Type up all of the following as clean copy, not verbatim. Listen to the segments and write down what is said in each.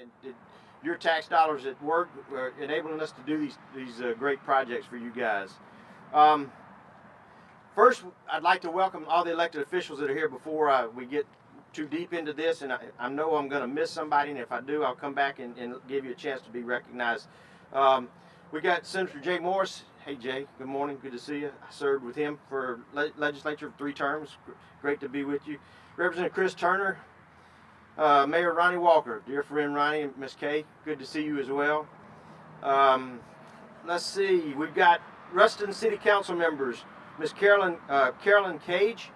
and your tax dollars at work enabling us to do these great projects for you guys. Um, First, I'd like to welcome all the elected officials that are here before we get too deep into this, and I know I'm going to miss somebody, and if I do, I'll come back and give you a chance to be recognized. We got Senator Jay Morris. Hey Jay, good morning, good to see you. I served with him for legislature for 3 terms. Great to be with you. Representative Chris Turner, Mayor Ronnie Walker, dear friend Ronnie and Miss Kay, good to see you as well. Let's see, we've got Ruston City Council members, Miss Carolyn Cage.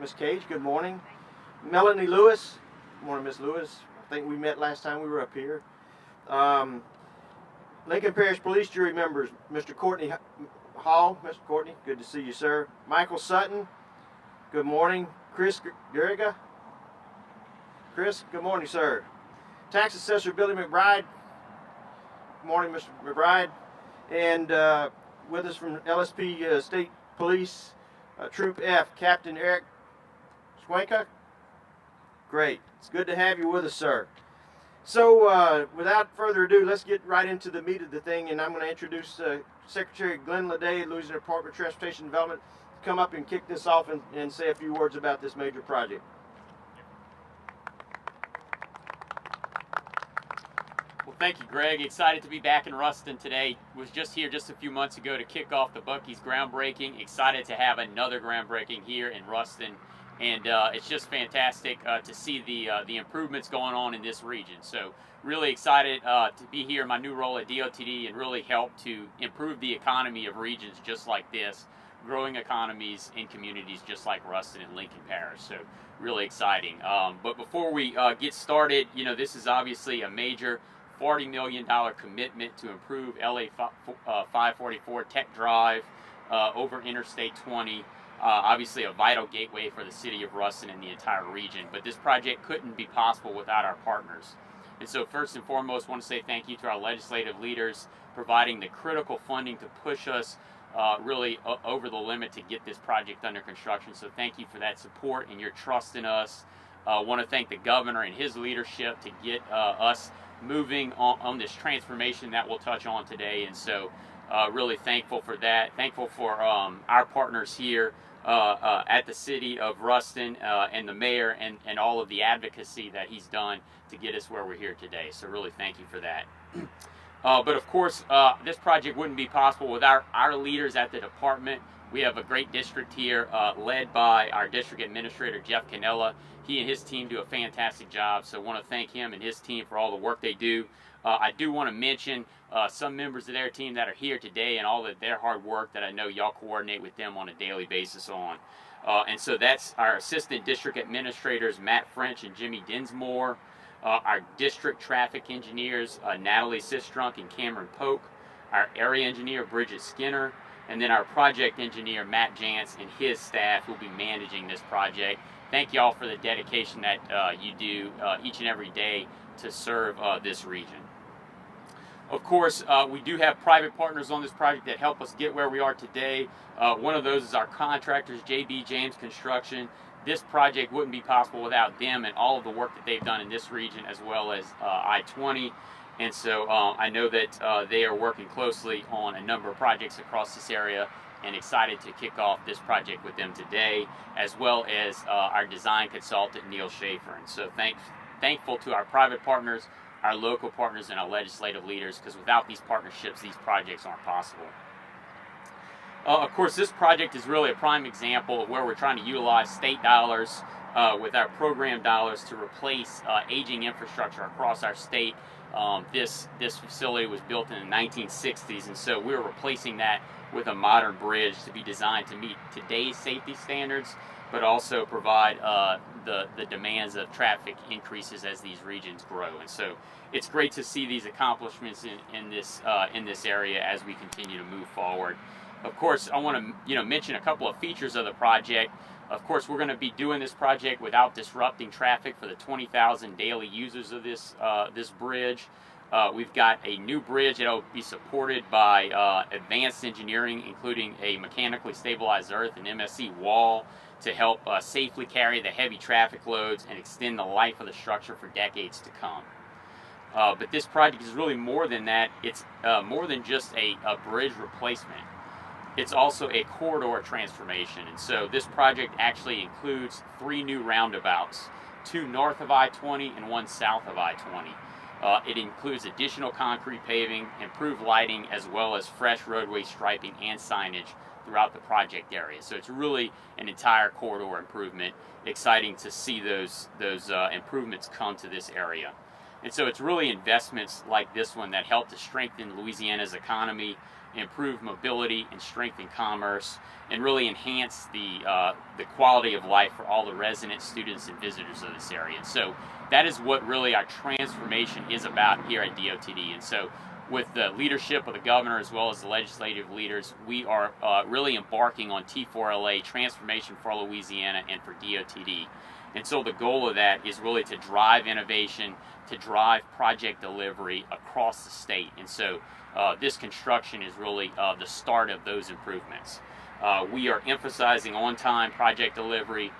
Miss Cage, good morning. Melanie Lewis. Good morning, Miss Lewis. I think we met last time we were up here. Lincoln Parish Police Jury members, Mr. Courtney Hall. Mr. Courtney, good to see you, sir. Michael Sutton, good morning. Chris Gariga. Chris, good morning, sir. Tax Assessor Billy McBride. Good morning, Mr. McBride. And with us from LSP State Police, Troop F, Captain Eric Swanka. Great. It's good to have you with us, sir. So without further ado, let's get right into the meat of the thing, and I'm going to introduce Secretary Glenn Leday, Louisiana Department of Transportation Development, to come up and kick this off and say a few words about this major project. Well, thank you, Greg. Excited to be back in Ruston today. Was just here just a few months ago to kick off the Buc-ee's groundbreaking. Excited to have another groundbreaking here in Ruston, and it's just fantastic to see the improvements going on in this region. So really excited to be here in my new role at DOTD and really help to improve the economy of regions just like this, growing economies in communities just like Ruston and Lincoln Parish. So really exciting. But before we get started, you know, this is obviously a major $40 million commitment to improve LA 544 Tech Drive over Interstate 20. Obviously a vital gateway for the city of Ruston and the entire region. But this project couldn't be possible without our partners. And so first and foremost, I want to say thank you to our legislative leaders providing the critical funding to push us really over the limit to get this project under construction. So thank you for that support and your trust in us. I want to thank the governor and his leadership to get us moving on this transformation that we'll touch on today. And so really thankful for that. Thankful for our partners here at the city of Ruston and the mayor and all of the advocacy that he's done to get us where we're here today. So really thank you for that. But of course, this project wouldn't be possible without our leaders at the department. We have a great district here led by our district administrator, Jeff Canella. He and his team do a fantastic job, so I want to thank him and his team for all the work they do. I do want to mention some members of their team that are here today and all of their hard work that I know y'all coordinate with them on a daily basis on. And so that's our assistant district administrators, Matt French and Jimmy Dinsmore, our district traffic engineers, Natalie Sistrunk and Cameron Polk, our area engineer, Bridget Skinner, and then our project engineer, Matt Jantz, and his staff who will be managing this project. Thank you all for the dedication that you do each and every day to serve this region. Of course, we do have private partners on this project that help us get where we are today. One of those is our contractors, JB James Construction. This project wouldn't be possible without them and all of the work that they've done in this region, as well as I-20. And so I know that they are working closely on a number of projects across this area, and excited to kick off this project with them today, as well as our design consultant, Neil Schaefer. And so thankful to our private partners, our local partners, and our legislative leaders, because without these partnerships, these projects aren't possible. Of course, this project is really a prime example of where we're trying to utilize state dollars with our program dollars to replace aging infrastructure across our state. This facility was built in the 1960s, and so we're replacing that with a modern bridge to be designed to meet today's safety standards, but also provide the demands of traffic increases as these regions grow. And so it's great to see these accomplishments in this area as we continue to move forward. Of course, I want to mention a couple of features of the project. Of course, we're going to be doing this project without disrupting traffic for the 20,000 daily users of this bridge. We've got a new bridge that will be supported by advanced engineering, including a mechanically stabilized earth and MSC wall to help safely carry the heavy traffic loads and extend the life of the structure for decades to come. But this project is really more than that. It's more than just a bridge replacement. It's also a corridor transformation. And so this project actually includes 3 new roundabouts, 2 north of I-20 and 1 south of I-20. It includes additional concrete paving, improved lighting, as well as fresh roadway striping and signage throughout the project area. So it's really an entire corridor improvement. Exciting to see those improvements come to this area. And so it's really investments like this one that help to strengthen Louisiana's economy, improve mobility and strengthen commerce, and really enhance the quality of life for all the residents, students, and visitors of this area. And so that is what really our transformation is about here at DOTD. And so with the leadership of the governor as well as the legislative leaders, we are really embarking on T4LA transformation for Louisiana and for DOTD. And so the goal of that is really to drive innovation, to drive project delivery across the state. And so this construction is really the start of those improvements. We are emphasizing on-time project delivery,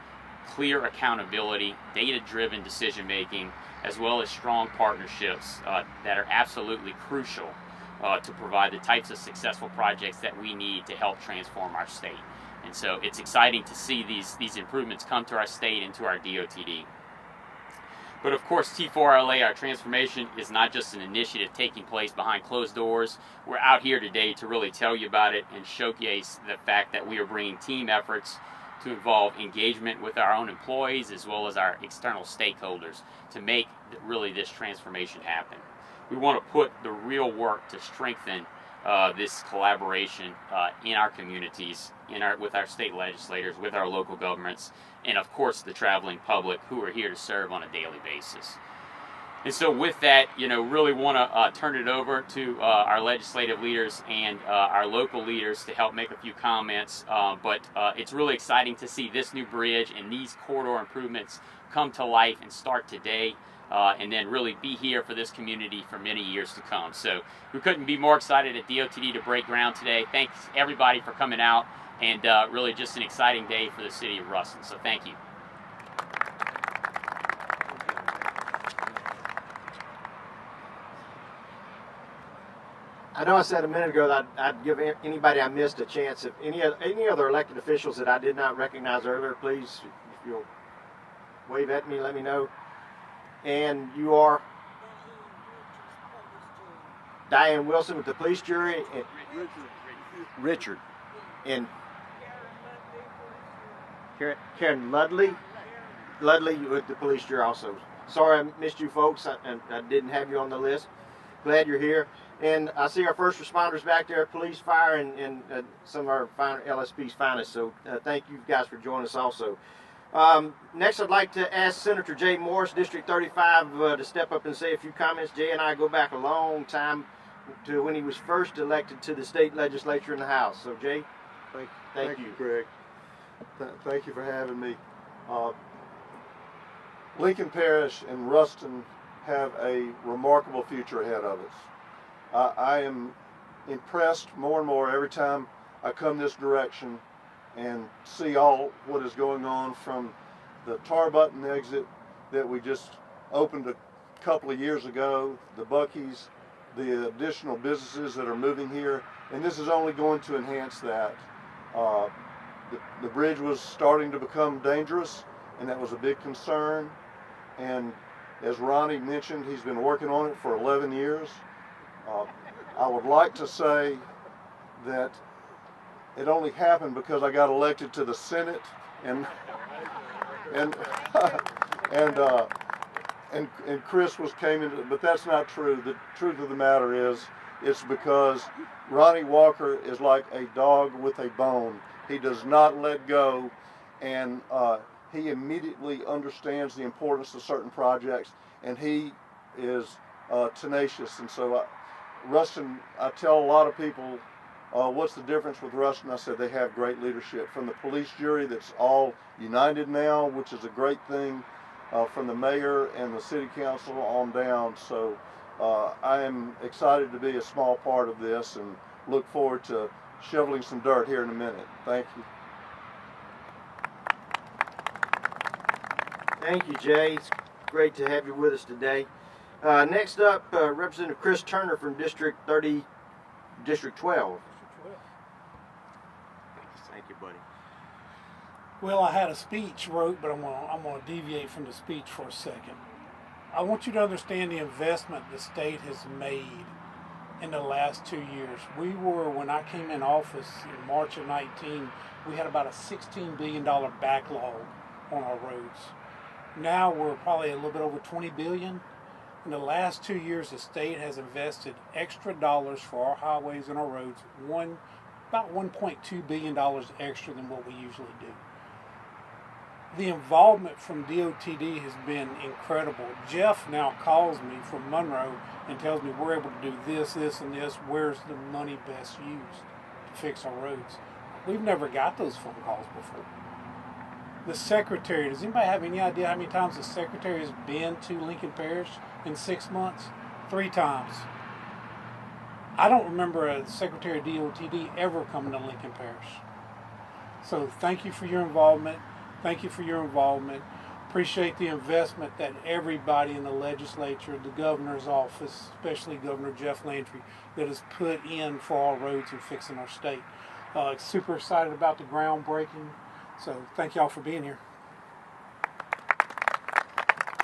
clear accountability, data-driven decision-making, as well as strong partnerships that are absolutely crucial to provide the types of successful projects that we need to help transform our state. And so it's exciting to see these improvements come to our state and to our DOTD. But of course, T4LA, our transformation, is not just an initiative taking place behind closed doors. We're out here today to really tell you about it and showcase the fact that we are bringing team efforts to involve engagement with our own employees as well as our external stakeholders to make really this transformation happen. We want to put the real work to strengthen this collaboration in our communities, with our state legislators, with our local governments, and of course the traveling public who are here to serve on a daily basis. And so with that, really want to turn it over to our legislative leaders and our local leaders to help make a few comments. But it's really exciting to see this new bridge and these corridor improvements come to life and start today. And then really be here for this community for many years to come. So we couldn't be more excited at DOTD to break ground today. Thanks everybody for coming out, and really just an exciting day for the city of Ruston. So thank you. I know I said a minute ago that I'd give anybody I missed a chance. If any other elected officials that I did not recognize earlier, please, if you'll wave at me, let me know. And you are Diane Wilson with the police jury, and Richard, and Karen Ludley with the police jury also. Sorry I missed you folks, I didn't have you on the list. Glad you're here. And I see our first responders back there, police, fire, and some of our LSP's finest. So thank you guys for joining us also. Next, I'd like to ask Senator Jay Morris, District 35, to step up and say a few comments. Jay and I go back a long time to when he was first elected to the state legislature in the House. So, Jay, thank you, Greg. Thank you for having me. Lincoln Parish and Ruston have a remarkable future ahead of us. I am impressed more and more every time I come this direction and see all what is going on, from the Tar Button exit that we just opened a couple of years ago, the Buc-ee's, the additional businesses that are moving here, and this is only going to enhance that. The bridge was starting to become dangerous, and that was a big concern, and as Ronnie mentioned, he's been working on it for 11 years. I would like to say that it only happened because I got elected to the Senate, and Chris came in, but that's not true. The truth of the matter is, it's because Ronnie Walker is like a dog with a bone. He does not let go, and he immediately understands the importance of certain projects, and he is tenacious. And so Ruston, I tell a lot of people, what's the difference with Ruston? I said they have great leadership. From the police jury that's all united now, which is a great thing, from the mayor and the city council on down. So I am excited to be a small part of this and look forward to shoveling some dirt here in a minute. Thank you. Thank you, Jay. It's great to have you with us today. Next up, Representative Chris Turner from District 30, District 12. Thank you, buddy. Well, I had a speech wrote, but I'm gonna deviate from the speech for a second. I want you to understand the investment the state has made in the last 2 years. When I came in office in March of 19, we had about a $16 billion backlog on our roads. Now we're probably a little bit over $20 billion. In the last 2 years, the state has invested extra dollars for our highways and our roads, about $1.2 billion extra than what we usually do. The involvement from DOTD has been incredible. Jeff now calls me from Monroe and tells me we're able to do this, this, and this. Where's the money best used to fix our roads? We've never got those phone calls before. The secretary, does anybody have any idea how many times the secretary has been to Lincoln Parish in 6 months? 3 times. I don't remember a secretary of DOTD ever coming to Lincoln Parish. So thank you for your involvement. Thank you for your involvement. Appreciate the investment that everybody in the legislature, the governor's office, especially Governor Jeff Landry, that has put in for our roads and fixing our state. Super excited about the groundbreaking. So thank y'all for being here.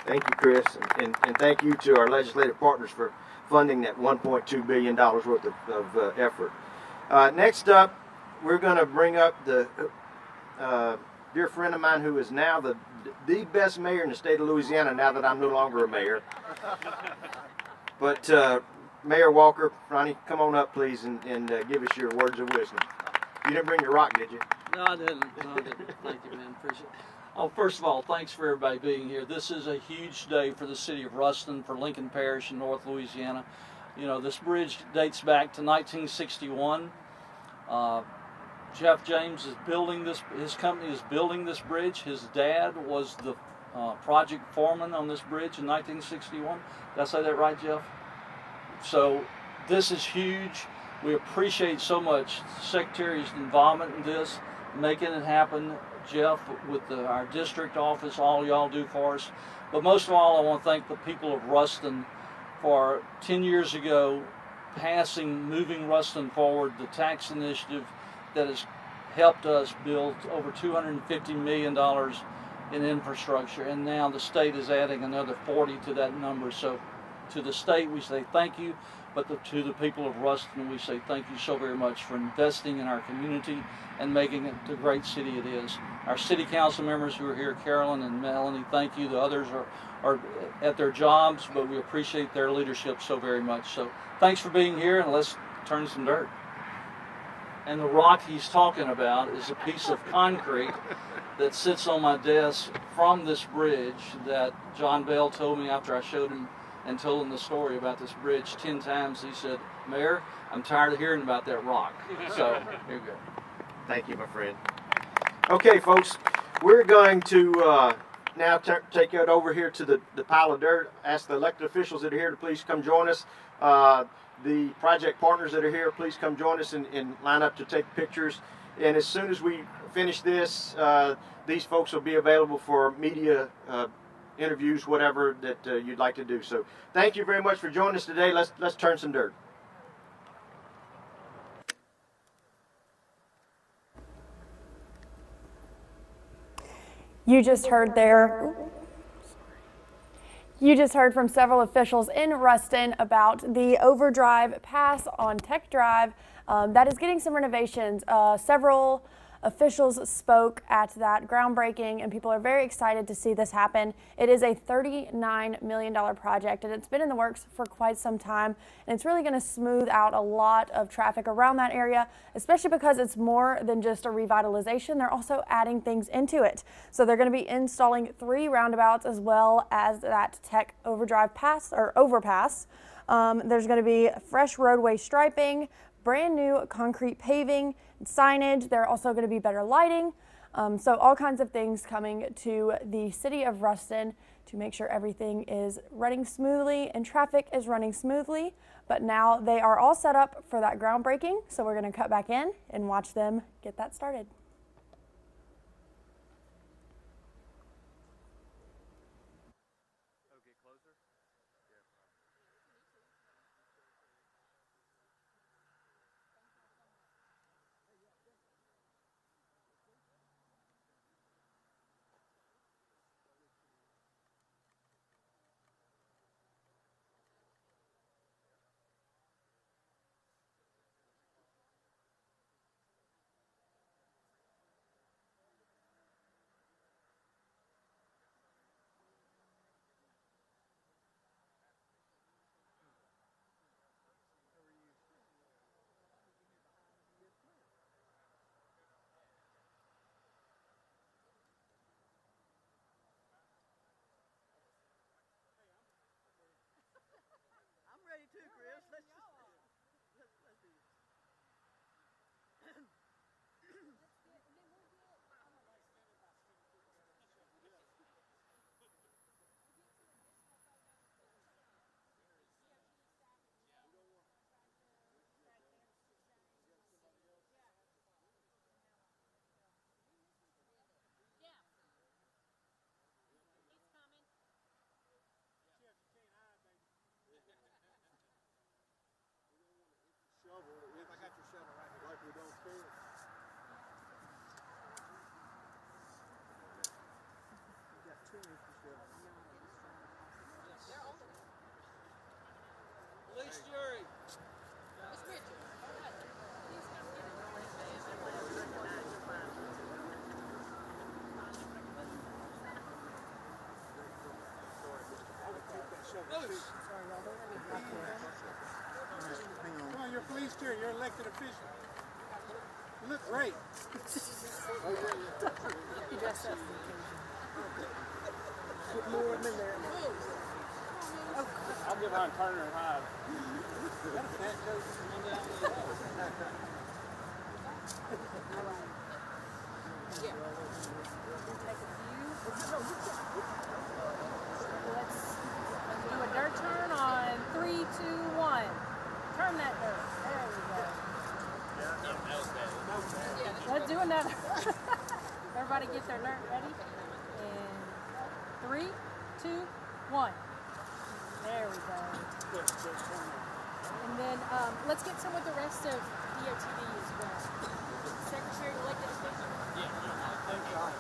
Thank you, Chris, and thank you to our legislative partners for funding that $1.2 billion worth of effort. Next up, we're going to bring up the dear friend of mine who is now the best mayor in the state of Louisiana now that I'm no longer a mayor. But Mayor Walker, Ronnie, come on up, please, and give us your words of wisdom. You didn't bring your rock, did you? No, I didn't. Thank you, man. Appreciate it. Oh, first of all, thanks for everybody being here. This is a huge day for the city of Ruston, for Lincoln Parish in North Louisiana. You know, this bridge dates back to 1961. Jeff James is building this, his company is building this bridge. His dad was the project foreman on this bridge in 1961. Did I say that right, Jeff? So this is huge. We appreciate so much the Secretary's involvement in this, making it happen. Jeff, with our district office, all y'all do for us. But most of all, I want to thank the people of Ruston for 10 years ago moving Ruston forward, the tax initiative that has helped us build over $250 million in infrastructure, and now the state is adding another 40 to that number. So to the state we say thank you, but to the people of Ruston we say thank you so very much for investing in our community and making it the great city it is. Our city council members who are here, Carolyn and Melanie, thank you. The others are at their jobs, but we appreciate their leadership so very much. So thanks for being here, and let's turn some dirt. And the rock he's talking about is a piece of concrete that sits on my desk from this bridge that John Bell told me after I showed him and told him the story about this bridge 10 times. He said, Mayor, I'm tired of hearing about that rock. So, here you go. Thank you, my friend. Okay, folks, we're going to now take it over here to the pile of dirt. Ask the elected officials that are here to please come join us. The project partners that are here, please come join us and line up to take pictures. And as soon as we finish this, these folks will be available for media interviews, whatever that you'd like to do. So thank you very much for joining us today. Let's turn some dirt. You just heard from several officials in Ruston about the Overdrive Pass on Tech Drive that is getting some renovations. Several officials spoke at that groundbreaking, and people are very excited to see this happen. It is a $39 million project, and it's been in the works for quite some time, and it's really going to smooth out a lot of traffic around that area, especially because it's more than just a revitalization. They're also adding things into it. So they're going to be installing 3 roundabouts as well as that Tech Overdrive Pass or overpass. There's going to be fresh roadway striping, brand new concrete paving, signage. There are also going to be better lighting. So all kinds of things coming to the city of Ruston to make sure everything is running smoothly and traffic is running smoothly. But now they are all set up for that groundbreaking. So we're going to cut back in and watch them get that started. too, Chris. Let's do this. Shovel, if I got your shovel right here. Like we don't care. You got 2 inches shovel. Police jury. Come on, you're a police chair. You're an elected official. You look great. You dress up. Put more of them in there. I'll get behind Turner and hide. That's a fat joke. Let's do a dirt turn on 3, 2, 1. Turn that dirt. There we go. Let's do another. Everybody get their dirt ready. And 3, 2, 1. There we go. And then let's get some with the rest of DOTD as well. Secretary elected official. Thank God.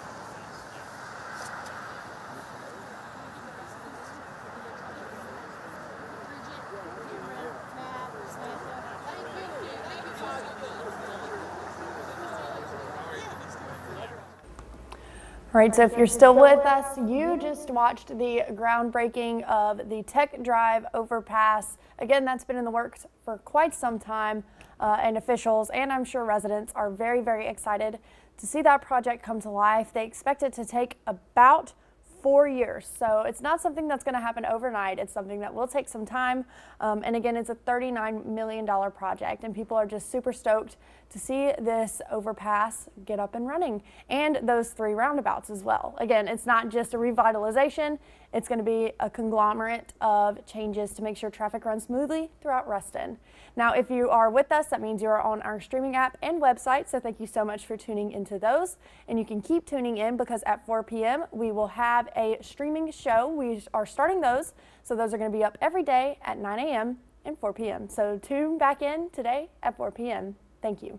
All right, so if you're still with us, you just watched the groundbreaking of the Tech Drive overpass. Again, that's been in the works for quite some time, and officials and I'm sure residents are very, very excited to see that project come to life. They expect it to take about 4 years, so it's not something that's going to happen overnight. It's something that will take some time, and again, it's a $39 million project, and people are just super stoked to see this overpass get up and running, and those 3 roundabouts as well. Again, it's not just a revitalization, it's going to be a conglomerate of changes to make sure traffic runs smoothly throughout Ruston. Now, if you are with us, that means you are on our streaming app and website, so thank you so much for tuning into those, and you can keep tuning in because at 4 p.m. we will have a streaming show. We are starting those, so those are going to be up every day at 9 a.m. and 4 p.m. So tune back in today at 4 p.m. Thank you.